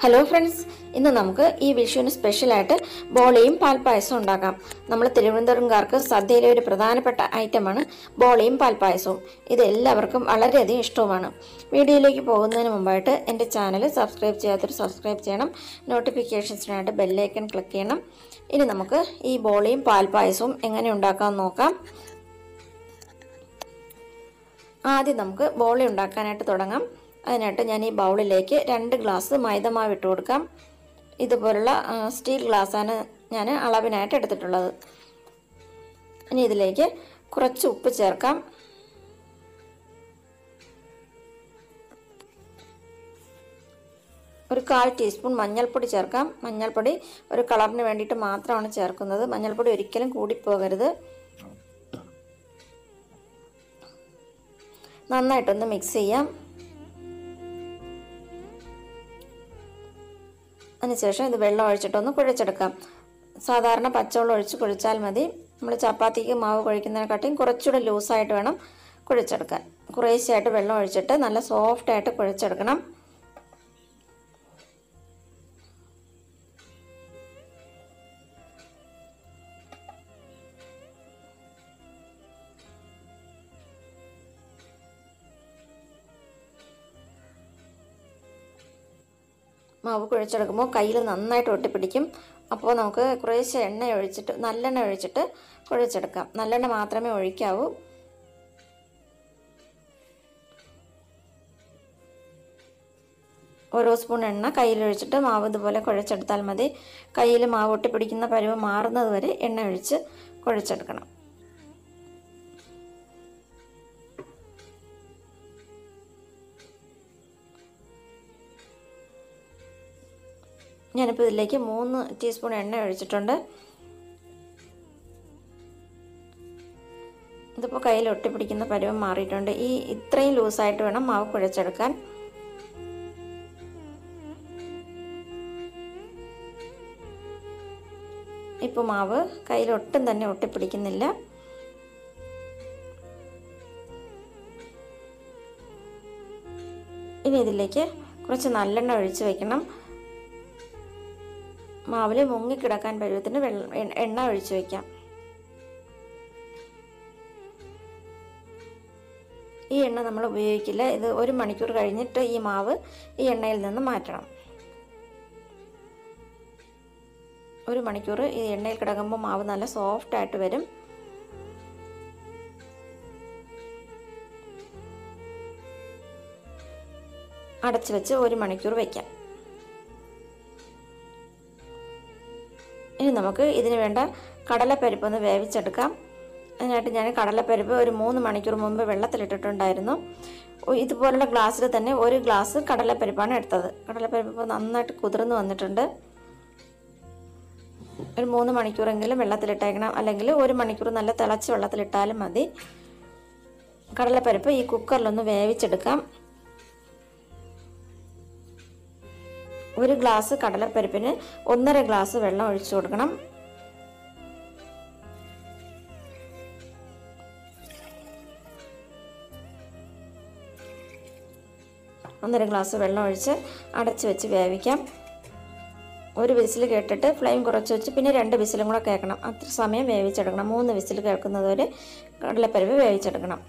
Hello friends, ഇന്ന് നമുക്ക് ഈ വിഷുവിന് സ്പെഷ്യലായിട്ട് ബോളിയും പാൽപ്പായസവും ഉണ്ടാക്കാം. നമ്മൾ തിരുവനന്തപുരംകാർക്ക് സദ്യയിലെ ഒരു പ്രധാനപ്പെട്ട ഐറ്റമാണ് ബോളിയും പാൽപ്പായസവും. ഇത് എല്ലാവർക്കും വളരെയധികം ഇഷ്ടവുമാണ്. വീഡിയോയിലേക്ക് പോകുന്നതിന് മുമ്പായിട്ട് എൻ്റെ ചാനൽ സബ്സ്ക്രൈബ് ചെയ്യാത്തവർ സബ്സ്ക്രൈബ് ചെയ്യണം. നോട്ടിഫിക്കേഷൻസിനായിട്ട് ബെല്ലൈക്കൺ ക്ലിക്ക് ചെയ്യണം. ഇനി നമുക്ക് ഈ ബോളിയും പാൽപ്പായസവും എങ്ങനെ ഉണ്ടാക്കാമെന്ന് നോക്കാം. ആദ്യം നമുക്ക് ബോളി ഉണ്ടാക്കാനായിട്ട് തുടങ്ങാം. അതിനായിട്ട് ഞാൻ ഈ ബൗളിലേക്ക് 2 ഗ്ലാസ് മൈദമാവ് ഇട്ട് കൊടുക്കാം. ഇതുപോലുള്ള സ്റ്റീൽ ഗ്ലാസ്സാണ് ഞാൻ അളവിനായിട്ട് എടുത്തിട്ടുള്ളത്. ഇനി ഇതിലേക്ക് കുറച്ച് ഉപ്പ് ചേർക്കാം. ഒരു 1/4 ടീസ്പൂൺ മഞ്ഞൾപ്പൊടി ചേർക്കാം. മഞ്ഞൾപ്പൊടി ഒരു കളറിന് വേണ്ടിയിട്ട് മാത്രമാണ് ചേർക്കുന്നത്. മഞ്ഞൾപ്പൊടി ഒരിക്കലും കൂടിപ്പോകരുത്. നന്നായിട്ടൊന്ന് മിക്സ് ചെയ്യാം. അതിനുശേഷം ഇത് വെള്ളം ഒഴിച്ചിട്ടൊന്ന് കുഴച്ചെടുക്കാം. സാധാരണ പച്ചവെള്ളം ഒഴിച്ച് കുഴച്ചാൽ മതി. നമ്മൾ ചപ്പാത്തിക്ക് മാവ് കുഴയ്ക്കുന്നതിനെക്കാട്ടിയും കുറച്ചുകൂടെ ലൂസായിട്ട് വേണം കുഴച്ചെടുക്കാൻ. കുറേശ്ശെയായിട്ട് വെള്ളം ഒഴിച്ചിട്ട് നല്ല സോഫ്റ്റായിട്ട് കുഴച്ചെടുക്കണം. മാവ് കുഴച്ചെടുക്കുമ്പോൾ കയ്യിൽ നന്നായിട്ട് ഒട്ടിപ്പിടിക്കും. അപ്പോൾ നമുക്ക് കുറേശ്ശെ നല്ലെണ്ണ ഒഴിച്ചിട്ട് കുഴച്ചെടുക്കാം. നല്ലെണ്ണ മാത്രമേ ഒഴിക്കാവൂ. ഓരോ സ്പൂൺ എണ്ണ കയ്യിലൊഴിച്ചിട്ട് മാവ് ഇതുപോലെ കുഴച്ചെടുത്താൽ മതി. കയ്യിൽ മാവ് ഒട്ടിപ്പിടിക്കുന്ന പരുവം മാറുന്നത് വരെ എണ്ണ ഒഴിച്ച് കുഴച്ചെടുക്കണം. ഞാനിപ്പോൾ ഇതിലേക്ക് 3 ടീസ്പൂൺ എണ്ണ ഒഴിച്ചിട്ടുണ്ട്. ഇതിപ്പോൾ കയ്യിൽ ഒട്ടിപ്പിടിക്കുന്ന പരുവം മാറിയിട്ടുണ്ട്. ഇത്രയും ലൂസായിട്ട് വേണം മാവ് കുഴച്ചെടുക്കാൻ. ഇപ്പോൾ മാവ് കയ്യിൽ ഒട്ടും തന്നെ ഒട്ടിപ്പിടിക്കുന്നില്ല. ഇനി ഇതിലേക്ക് കുറച്ച് നല്ലെണ്ണ ഒഴിച്ച് വയ്ക്കണം. മാവിൽ മുങ്ങിക്കിടക്കാൻ പരുവത്തിന് എണ്ണ ഒഴിച്ച് വയ്ക്കാം. ഈ എണ്ണ നമ്മൾ ഉപയോഗിക്കില്ല. ഇത് 1 മണിക്കൂർ കഴിഞ്ഞിട്ട് ഈ മാവ് ഈ എണ്ണയിൽ നിന്ന് മാറ്റണം. 1 മണിക്കൂർ ഈ എണ്ണയിൽ കിടക്കുമ്പോൾ മാവ് നല്ല സോഫ്റ്റായിട്ട് വരും. അടച്ചു വെച്ച് 1 മണിക്കൂർ വയ്ക്കാം. ഇനി നമുക്ക് ഇതിന് വേണ്ട കടലപ്പരിപ്പ് ഒന്ന് വേവിച്ചെടുക്കാം. അതിനായിട്ട് ഞാൻ കടലപ്പരിപ്പ് ഒരു 3 മണിക്കൂർ മുമ്പ് വെള്ളത്തിലിട്ടിട്ടുണ്ടായിരുന്നു. ഇതുപോലുള്ള ഗ്ലാസ്സിൽ തന്നെ 1 ഗ്ലാസ് കടലപ്പരിപ്പാണ് എടുത്തത്. കടലപ്പരിപ്പ് ഇപ്പോൾ നന്നായിട്ട് കുതിർന്ന് വന്നിട്ടുണ്ട്. ഒരു 3 മണിക്കൂറെങ്കിലും വെള്ളത്തിലിട്ടേക്കണം. അല്ലെങ്കിൽ 1 മണിക്കൂർ നല്ല തിളച്ച വെള്ളത്തിലിട്ടാലും മതി. കടലപ്പരിപ്പ് ഈ കുക്കറിലൊന്ന് വേവിച്ചെടുക്കാം. 1 ഗ്ലാസ് കടലപ്പരിപ്പിന് 1.5 ഗ്ലാസ് വെള്ളം ഒഴിച്ചു കൊടുക്കണം. ഒന്നര ഗ്ലാസ് വെള്ളം ഒഴിച്ച് അടച്ചു വെച്ച് വേവിക്കാം. 1 വിസിൽ കേട്ടിട്ട് ഫ്ലെയിം കുറച്ച് വെച്ച് പിന്നെ 2 വിസിലും കൂടെ കേൾക്കണം. അത്ര സമയം വേവിച്ചെടുക്കണം. 3 വിസിൽ കേൾക്കുന്നത് വരെ കടലപ്പരിപ്പ് വേവിച്ചെടുക്കണം.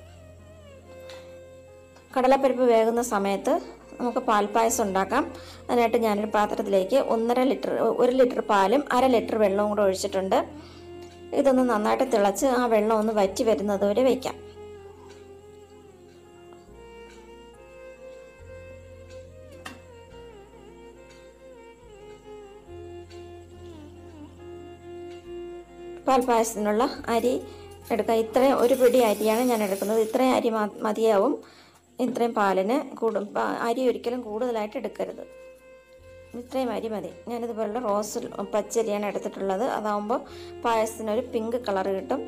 കടലപ്പരിപ്പ് വേകുന്ന സമയത്ത് നമുക്ക് പാൽപ്പായസം ഉണ്ടാക്കാം. അതിനായിട്ട് ഞാനൊരു പാത്രത്തിലേക്ക് 1 ലിറ്റർ പാലും 1/2 ലിറ്റർ വെള്ളവും കൂടെ ഒഴിച്ചിട്ടുണ്ട്. ഇതൊന്ന് നന്നായിട്ട് തിളച്ച് ആ വെള്ളം ഒന്ന് വറ്റി വരുന്നത് വരെ വയ്ക്കാം. പാൽപ്പായസത്തിനുള്ള അരി എടുക്കാം. ഇത്രയും 1 പിടി അരിയാണ് ഞാൻ എടുക്കുന്നത്. ഇത്രയും അരി മതിയാവും ഇത്രയും പാലിന്. അരി ഒരിക്കലും കൂടുതലായിട്ട് എടുക്കരുത്. ഇത്രയും അരി മതി. ഞാനിതുപോലുള്ള റോസ് പച്ചരിയാണ് എടുത്തിട്ടുള്ളത്. അതാവുമ്പോൾ പായസത്തിനൊരു പിങ്ക് കളർ കിട്ടും.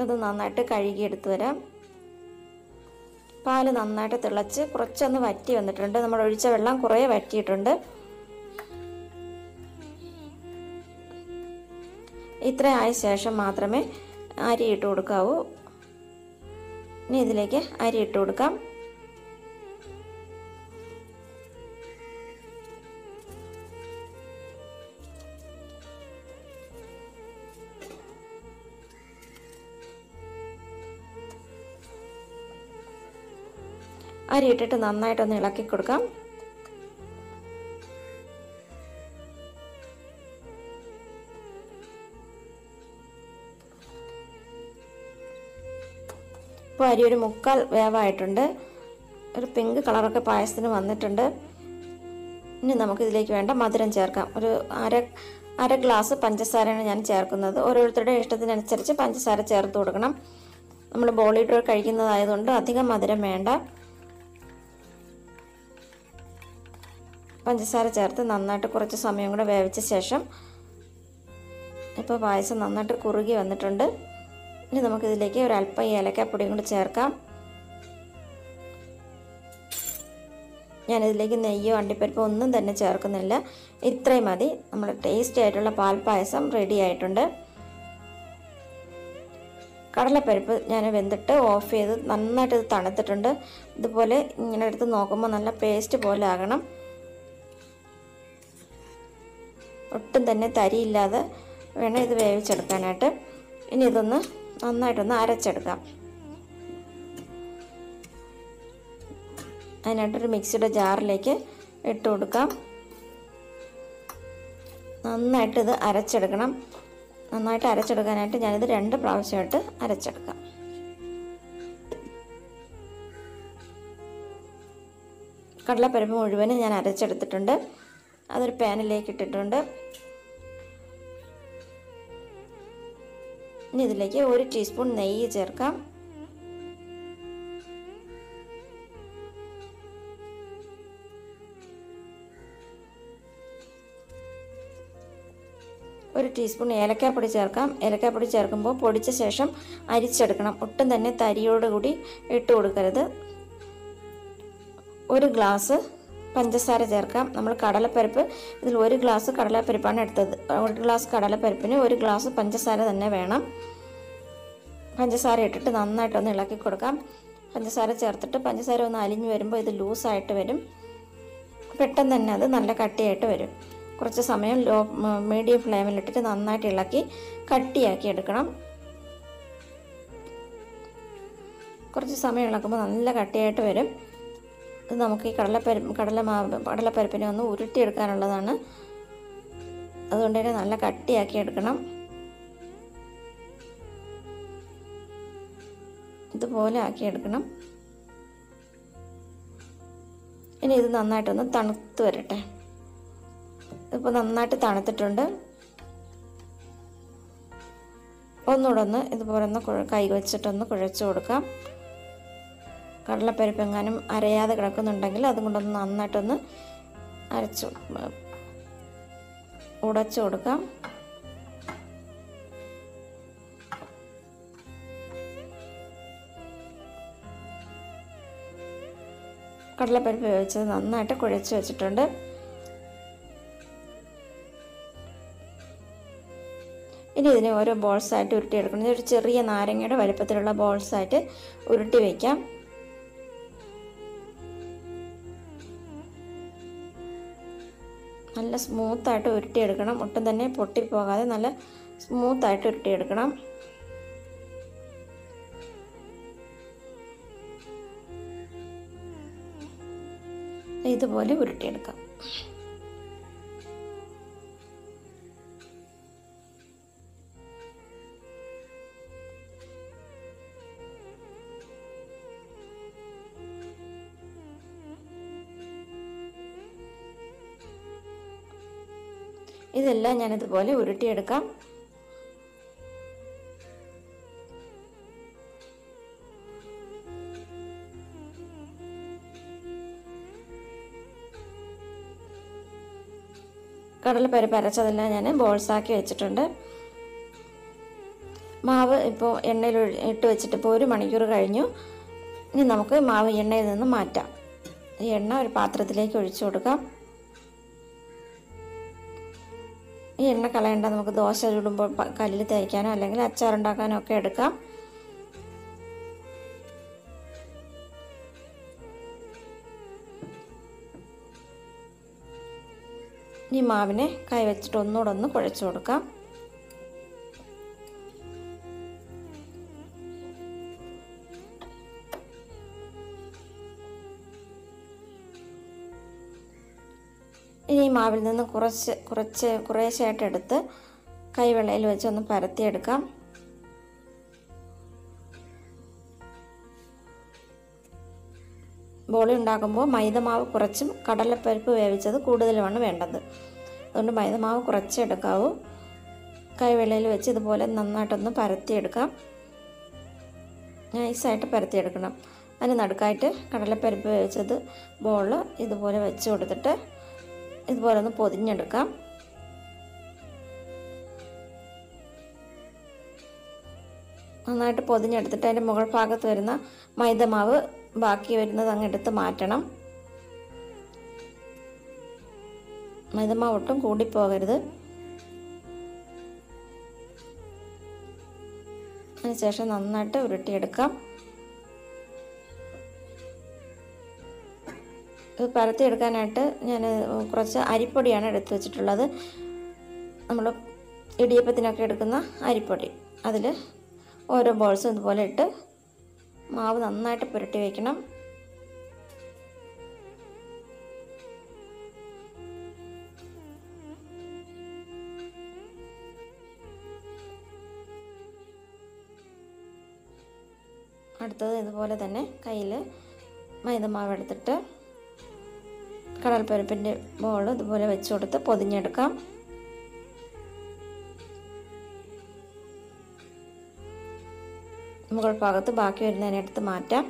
ഇത് നന്നായിട്ട് കഴുകിയെടുത്ത് വരാം. പാല് നന്നായിട്ട് തിളച്ച് കുറച്ചൊന്ന് വറ്റി വന്നിട്ടുണ്ട്. നമ്മൾ ഒഴിച്ച വെള്ളം കുറേ വറ്റിയിട്ടുണ്ട്. ഇത്രയും ആയ ശേഷം മാത്രമേ അരി ഇട്ട് കൊടുക്കാവൂ. ഇനി ഇതിലേക്ക് അരി ഇട്ട് കൊടുക്കാം. അരി ഇട്ടിട്ട് നന്നായിട്ടൊന്ന് ഇളക്കി കൊടുക്കാം. ഇപ്പോൾ അരി ഒരു 3/4 വേവായിട്ടുണ്ട്. ഒരു പിങ്ക് കളറൊക്കെ പായസത്തിന് വന്നിട്ടുണ്ട്. ഇനി നമുക്കിതിലേക്ക് വേണ്ട മധുരം ചേർക്കാം. ഒരു അര ഗ്ലാസ് പഞ്ചസാരയാണ് ഞാൻ ചേർക്കുന്നത്. ഓരോരുത്തരുടെ ഇഷ്ടത്തിനനുസരിച്ച് പഞ്ചസാര ചേർത്ത് കൊടുക്കണം. നമ്മൾ ബോളി ഡ്രോ കഴിക്കുന്നതായതുകൊണ്ട് അധികം മധുരം വേണ്ട. പഞ്ചസാര ചേർത്ത് നന്നായിട്ട് കുറച്ച് സമയം കൂടെ വേവിച്ച ശേഷം ഇപ്പോൾ പായസം നന്നായിട്ട് കുറുകി വന്നിട്ടുണ്ട്. ഇനി നമുക്കിതിലേക്ക് ഒരല്പം ഏലക്കാപ്പൊടിയും കൂടി ചേർക്കാം. ഞാനിതിലേക്ക് നെയ്യോ അണ്ടിപ്പരിപ്പോ ഒന്നും തന്നെ ചേർക്കുന്നില്ല. ഇത്രയും മതി. നമ്മുടെ ടേസ്റ്റി ആയിട്ടുള്ള പാൽപ്പായസം റെഡി ആയിട്ടുണ്ട്. കടലപ്പരിപ്പ് ഞാൻ വെന്തിട്ട് ഓഫ് ചെയ്ത് നന്നായിട്ട് ഇത് തണുത്തിട്ടുണ്ട്. ഇതുപോലെ ഇങ്ങനെ എടുത്ത് നോക്കുമ്പോൾ നല്ല പേസ്റ്റ് പോലെ ആകണം. ഒട്ടും തന്നെ തരിയില്ലാതെ വേണം ഇത് വേവിച്ചെടുക്കാനായിട്ട്. ഇനി ഇതൊന്ന് നന്നായിട്ടൊന്ന് അരച്ചെടുക്കാം. അതിനായിട്ടൊരു മിക്സിയുടെ ജാറിലേക്ക് ഇട്ട് കൊടുക്കാം. നന്നായിട്ട് ഇത് അരച്ചെടുക്കണം. നന്നായിട്ട് അരച്ചെടുക്കാനായിട്ട് ഞാനിത് 2 പ്രാവശ്യമായിട്ട് അരച്ചെടുക്കാം. കടലപ്പരിപ്പ് മുഴുവനും ഞാൻ അരച്ചെടുത്തിട്ടുണ്ട്. അതൊരു പാനിലേക്ക് ഇട്ടിട്ടുണ്ട്. ഇനി ഇതിലേക്ക് 1 ടീസ്പൂൺ നെയ്യ് ചേർക്കാം. ഒരു ടീസ്പൂൺ ഏലക്കാപ്പൊടി ചേർക്കാം. ഏലക്കാപ്പൊടി ചേർക്കുമ്പോൾ പൊടിച്ച ശേഷം അരിച്ചെടുക്കണം. ഒട്ടും തന്നെ തരിയോടുകൂടി ഇട്ട് കൊടുക്കരുത്. 1 ഗ്ലാസ് പഞ്ചസാര ചേർക്കാം. നമ്മൾ കടലപ്പരിപ്പ് ഇതിൽ 1 ഗ്ലാസ് കടലപ്പരിപ്പാണ് എടുത്തത്. 1 ഗ്ലാസ് കടലപ്പരിപ്പിന് 1 ഗ്ലാസ് പഞ്ചസാര തന്നെ വേണം. പഞ്ചസാര ഇട്ടിട്ട് നന്നായിട്ടൊന്ന് ഇളക്കി കൊടുക്കാം. പഞ്ചസാര ചേർത്തിട്ട് പഞ്ചസാര ഒന്ന് അലിഞ്ഞു വരുമ്പോൾ ഇത് ലൂസായിട്ട് വരും. പെട്ടെന്ന് തന്നെ അത് നല്ല കട്ടിയായിട്ട് വരും. കുറച്ച് സമയം മീഡിയം ഫ്ലെയിമിലിട്ടിട്ട് നന്നായിട്ട് ഇളക്കി കട്ടിയാക്കി എടുക്കണം. കുറച്ച് സമയം ഇളക്കുമ്പോൾ നല്ല കട്ടിയായിട്ട് വരും. ഇത് നമുക്ക് ഈ കടലപ്പരിപ്പിനെ ഒന്ന് ഉരുട്ടിയെടുക്കാനുള്ളതാണ്. അതുകൊണ്ട് തന്നെ നല്ല കട്ടിയാക്കി എടുക്കണം. ഇതുപോലെ ആക്കിയെടുക്കണം. ഇനി ഇത് നന്നായിട്ടൊന്ന് തണുത്ത് വരട്ടെ. ഇപ്പോൾ നന്നായിട്ട് തണുത്തിട്ടുണ്ട്. ഒന്നുകൂടെ ഒന്ന് ഇതുപോലെ ഒന്ന് കൈ വെച്ചിട്ടൊന്ന് കുഴച്ച് കൊടുക്കാം. കടലപ്പരിപ്പ് എങ്ങാനും അരയാതെ കിടക്കുന്നുണ്ടെങ്കിൽ അതും കൊണ്ടൊന്ന് നന്നായിട്ടൊന്ന് ഉടച്ചു കൊടുക്കാം. കടലപ്പരിപ്പ് വേവിച്ചത് നന്നായിട്ട് കുഴച്ച് വെച്ചിട്ടുണ്ട്. ഇനി ഇതിനെ ഓരോ ബോൾസായിട്ട് ഉരുട്ടിയെടുക്കണം. ഒരു ചെറിയ നാരങ്ങയുടെ വലുപ്പത്തിലുള്ള ബോൾസായിട്ട് ഉരുട്ടി വയ്ക്കാം. നല്ല സ്മൂത്തായിട്ട് ഉരുട്ടിയെടുക്കണം. ഒട്ടും തന്നെ പൊട്ടിപ്പോകാതെ നല്ല സ്മൂത്തായിട്ട് ഉരുട്ടിയെടുക്കണം. ഇതുപോലെ ഉരുട്ടിയെടുക്കാം. ഇതെല്ലാം ഞാനിതുപോലെ ഉരുട്ടിയെടുക്കാം. കടലപ്പരിപ്പ് അരച്ചതെല്ലാം ഞാൻ ബോൾസാക്കി വെച്ചിട്ടുണ്ട്. മാവ് ഇപ്പോൾ എണ്ണയിൽ ഇട്ട് വെച്ചിട്ട് ഇപ്പോൾ 1 മണിക്കൂർ കഴിഞ്ഞു. ഇനി നമുക്ക് മാവ് എണ്ണയിൽ നിന്ന് മാറ്റാം. ഈ എണ്ണ ഒരു പാത്രത്തിലേക്ക് ഒഴിച്ചു കൊടുക്കാം. ഈ എണ്ണ കളയേണ്ട. നമുക്ക് ദോശ ചുടുമ്പോൾ കല്ലിൽ തേയ്ക്കാനോ അല്ലെങ്കിൽ അച്ചാറുണ്ടാക്കാനോ ഒക്കെ എടുക്കാം. ഈ മാവിനെ കൈ വെച്ചിട്ട് ഒന്നുകൂടെ ഒന്ന് കുഴച്ചു കൊടുക്കാം. ഇനി ഈ മാവിൽ നിന്ന് കുറേശ്ശായിട്ട് എടുത്ത് കൈവെള്ളയിൽ വെച്ച് ഒന്ന് പരത്തിയെടുക്കാം. ബോളി ഉണ്ടാക്കുമ്പോൾ മൈദമാവ് കുറച്ചും കടലപ്പരിപ്പ് വേവിച്ചത് കൂടുതലുമാണ് വേണ്ടത്. അതുകൊണ്ട് മൈദമാവ് കുറച്ചെടുക്കാവൂ. കൈവെള്ളയിൽ വെച്ച് ഇതുപോലെ നന്നായിട്ടൊന്ന് പരത്തിയെടുക്കാം. നൈസായിട്ട് പരത്തിയെടുക്കണം. അതിന് നടുക്കായിട്ട് കടലപ്പരിപ്പ് വേവിച്ചത് ബോൾ ഇതുപോലെ വെച്ച് കൊടുത്തിട്ട് ഇതുപോലെ ഒന്ന് പൊതിഞ്ഞെടുക്കാം. നന്നായിട്ട് പൊതിഞ്ഞെടുത്തിട്ട് അതിൻ്റെ മുകൾ ഭാഗത്ത് വരുന്ന മൈദമാവ് ബാക്കി വരുന്നത് അങ്ങ് എടുത്ത് മാറ്റണം. മൈദമാവ് ഒട്ടും കൂടിപ്പോകരുത്. അതിനുശേഷം നന്നായിട്ട് ഉരുട്ടിയെടുക്കാം. ഇത് പരത്തിയെടുക്കാനായിട്ട് ഞാൻ കുറച്ച് അരിപ്പൊടിയാണ് എടുത്തു വെച്ചിട്ടുള്ളത്. നമ്മൾ ഇടിയപ്പത്തിനൊക്കെ എടുക്കുന്ന അരിപ്പൊടി. അതിൽ ഓരോ ബോൾസും ഇതുപോലെ ഇട്ട് മാവ് നന്നായിട്ട് പുരട്ടി വയ്ക്കണം. അടുത്തത് ഇതുപോലെ തന്നെ കയ്യിൽ മൈദമാവ് എടുത്തിട്ട് കടൽപ്പരിപ്പിൻ്റെ ബോൾ ഇതുപോലെ വെച്ച് കൊടുത്ത് പൊതിഞ്ഞെടുക്കാം. മുകൾ ഭാഗത്ത് ബാക്കി വരുന്നതിനെടുത്ത് മാറ്റാം.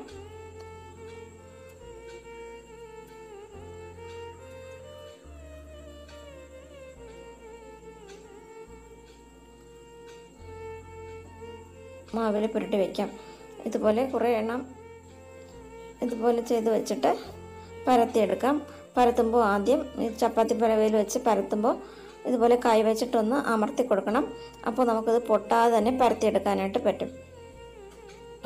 മാവിൽ പുരട്ടി വയ്ക്കാം. ഇതുപോലെ കുറേ എണ്ണം ഇതുപോലെ ചെയ്ത് വെച്ചിട്ട് പരത്തിയെടുക്കാം. പരത്തുമ്പോൾ ആദ്യം ചപ്പാത്തി പലകയിൽ വെച്ച് പരത്തുമ്പോൾ ഇതുപോലെ കൈ വെച്ചിട്ടൊന്ന് അമർത്തി കൊടുക്കണം. അപ്പോൾ നമുക്കിത് പൊട്ടാതെ തന്നെ പരത്തിയെടുക്കാനായിട്ട് പറ്റും.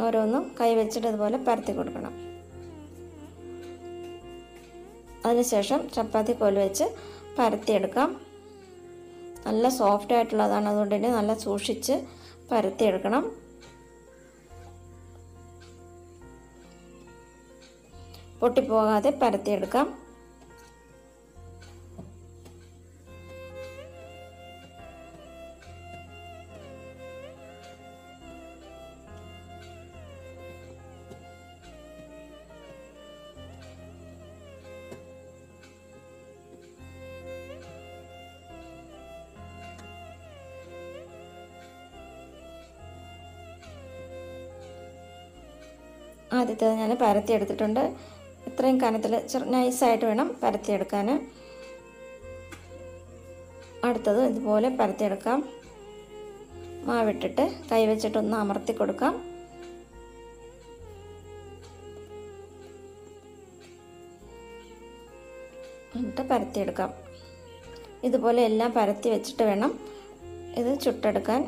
ഓരോന്നും കൈ വെച്ചിട്ട് ഇതുപോലെ പരത്തി കൊടുക്കണം. അതിനുശേഷം ചപ്പാത്തി കോല് വെച്ച് പരത്തിയെടുക്കാം. നല്ല സോഫ്റ്റ് ആയിട്ടുള്ളതാണ്, അതുകൊണ്ട് തന്നെ നല്ല സൂക്ഷിച്ച് പരത്തിയെടുക്കണം. പൊട്ടിപ്പോകാതെ പരത്തിയെടുക്കാം. ആദ്യത്തേത് ഞാൻ പരത്തിയെടുത്തിട്ടുണ്ട്. ഇത്രയും കനത്തിൽ നൈസായിട്ട് വേണം പരത്തിയെടുക്കാൻ. അടുത്തത് ഇതുപോലെ പരത്തിയെടുക്കാം. മാവിട്ടിട്ട് കൈ വെച്ചിട്ടൊന്ന് അമർത്തി കൊടുക്കാം. എന്നിട്ട് പരത്തിയെടുക്കാം. ഇതുപോലെ എല്ലാം പരത്തി വെച്ചിട്ട് വേണം ഇത് ചുട്ടെടുക്കാൻ.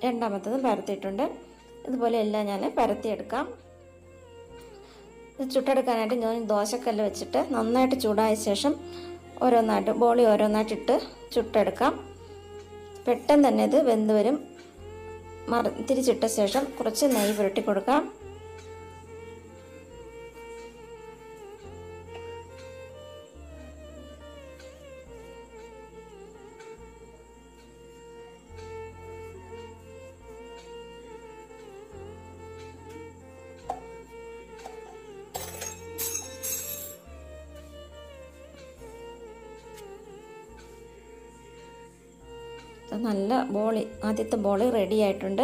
രണ്ടാമത്തതും പരത്തിയിട്ടുണ്ട്. ഇതുപോലെ എല്ലാം ഞാൻ പരത്തിയെടുക്കാം. ഇത് ചുട്ടെടുക്കാനായിട്ട് ഞാൻ ദോശക്കല്ല് വെച്ചിട്ട് നന്നായിട്ട് ചൂടായ ശേഷം ഓരോന്നായിട്ട് ബോളി ഓരോന്നായിട്ടിട്ട് ചുട്ടെടുക്കാം. പെട്ടെന്ന് തന്നെ ഇത് വെന്ത് വരും. തിരിച്ചിട്ട ശേഷം കുറച്ച് നെയ്യ് പുരട്ടി കൊടുക്കാം. നല്ല ബോളി, ആദ്യത്തെ ബോളി റെഡി ആയിട്ടുണ്ട്.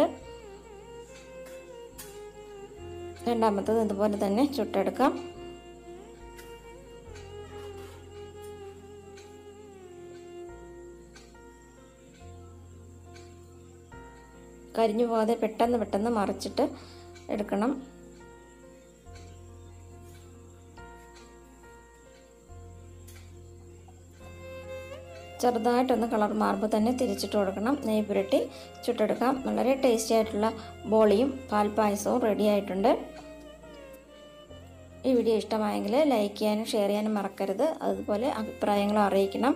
രണ്ടാമത്തത് ഇതുപോലെ തന്നെ ചുട്ടെടുക്കാം. കരിഞ്ഞു പോകാതെ പെട്ടെന്ന് മറിച്ചിട്ട് എടുക്കണം. ചെറുതായിട്ടൊന്ന് കളർ മാറുമ്പോൾ തന്നെ തിരിച്ചിട്ട് കൊടുക്കണം. നെയ്യ് പുരട്ടി ചുട്ടെടുക്കാം. വളരെ ടേസ്റ്റി ആയിട്ടുള്ള ബോളിയും പാൽപ്പായസവും റെഡി ആയിട്ടുണ്ട്. ഈ വീഡിയോ ഇഷ്ടമായെങ്കിൽ ലൈക്ക് ചെയ്യാനും ഷെയർ ചെയ്യാനും മറക്കരുത്. അതുപോലെ അഭിപ്രായങ്ങളും അറിയിക്കണം.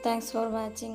Thanks for watching.